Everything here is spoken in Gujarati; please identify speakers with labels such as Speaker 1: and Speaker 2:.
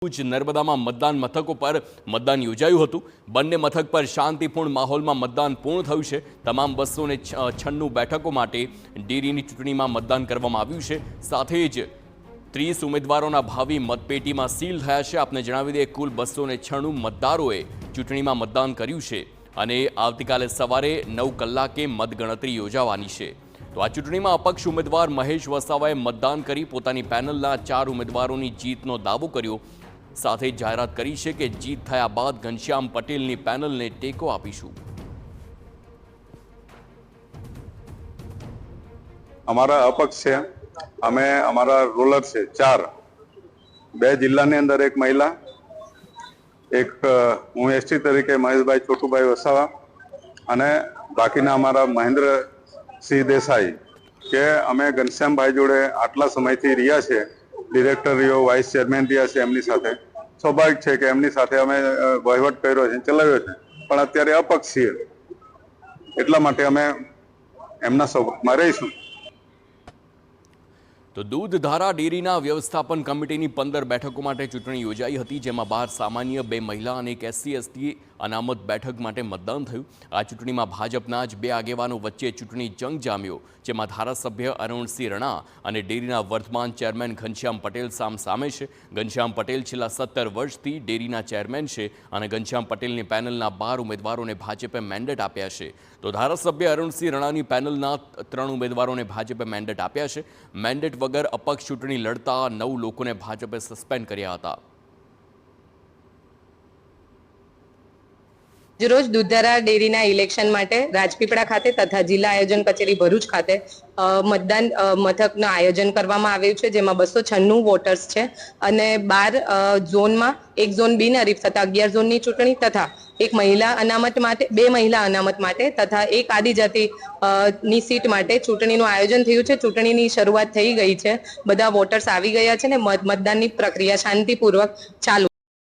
Speaker 1: નર્મદામાં મતદાન મથકો પર મતદાન યોજાયું હતું। બંને મથક પર શાંતિપૂર્ણ માહોલમાં મતદાન પૂર્ણ થયું છે। તમામ 296 બેઠકો માટે ડેરીની ચૂંટણીમાં મતદાન કરવામાં આવ્યું છે। સાથે જ 30 ઉમેદવારોના ભાવિ મતપેટીમાં સીલ થયા છે। આપને જણાવી દઈએ કુલ 296 મતદારોએ ચૂંટણીમાં મતદાન કર્યું છે અને આવતીકાલે સવારે 9 કલાકે મતગણતરી યોજાવાની છે। તો આ ચૂંટણીમાં અપક્ષ ઉમેદવાર મહેશ વસાવાએ મતદાન કરી પોતાની પેનલના 4 ઉમેદવારોની જીતનો દાવો કર્યો। સાથે જાહેરાત કરી છે કે જીત થયા બાદ ઘનશ્યામ પટેલની પેનલને ટેકો આપીશું।
Speaker 2: हमारा अपक्ष है, हमें हमारा रोलर से 4 बे जिला ने अंदर एक महिला एक हूँ एसटी तरीके महेशभाई छोटूभाई वसावा અને બાકીના અમારા મહેન્દ્ર સિંહ દેસાઈ કે અમે ઘનશ્યામભાઈ જોડે આટલા સમયથી રહ્યા છે, ડિરેક્ટર રહ્યો, વાઇસ ચેરમેન રહ્યા છે, એમની સાથે સ્વાભાવિક છે કે એમની સાથે અમે વહીવટ કર્યો છે, ચલાવ્યો છે, પણ અત્યારે અપક્ષ છીએ એટલા માટે અમે એમના સપોર્ટમાં રહીશું।
Speaker 1: તો દૂધધારા ડેરીના વ્યવસ્થાપન કમિટીની 15 બેઠકો માટે ચૂંટણી યોજાઈ હતી, જેમાં 12 સામાન્ય, 2 મહિલા અને એક SC/ST અનામત બેઠક માટે મતદાન થયું। આ ચૂંટણીમાં ભાજપના જ 2 આગેવાનો વચ્ચે ચૂંટણી જંગ જામ્યો, જેમાં ધારાસભ્ય અરુણસિંહ રણા અને ડેરીના વર્તમાન ચેરમેન ઘનશ્યામ પટેલ સામે છે। ઘનશ્યામ પટેલ છેલ્લા 17 વર્ષથી ડેરીના ચેરમેન છે અને ઘનશ્યામ પટેલની પેનલના 12 ઉમેદવારોને ભાજપે મેન્ડેટ આપ્યા છે। તો ધારાસભ્ય અરુણસિંહ રણાની પેનલના 3 ઉમેદવારોને ભાજપે મેન્ડેટ આપ્યા છે। મેન્ડેટ વગર અપક્ષ ચૂંટણી લડતા 9 લોકોને ભાજપે સસ્પેન્ડ કર્યા હતા।
Speaker 3: રોજ દૂધધારા ડેરીના ઇલેક્શન માટે રાજપીપળા ખાતે તથા જિલ્લા આયોજન કચેરી ભરૂચ ખાતે મતદાન મથકનું આયોજન કરવામાં આવ્યું છે, જેમાં 296 વોટર્સ છે અને 12 ઝોનમાં એક ઝોન બિનહરીફ તથા 11 ઝોનની ચૂંટણી તથા એક મહિલા અનામત માટે 2 મહિલા અનામત માટે તથા એક આદિજાતિ ની સીટ માટે ચૂંટણીનું આયોજન થયું છે। ચૂંટણીની શરૂઆત થઈ ગઈ છે, બધા વોટર્સ આવી ગયા છે ને મતદાનની પ્રક્રિયા શાંતિપૂર્વક ચાલુ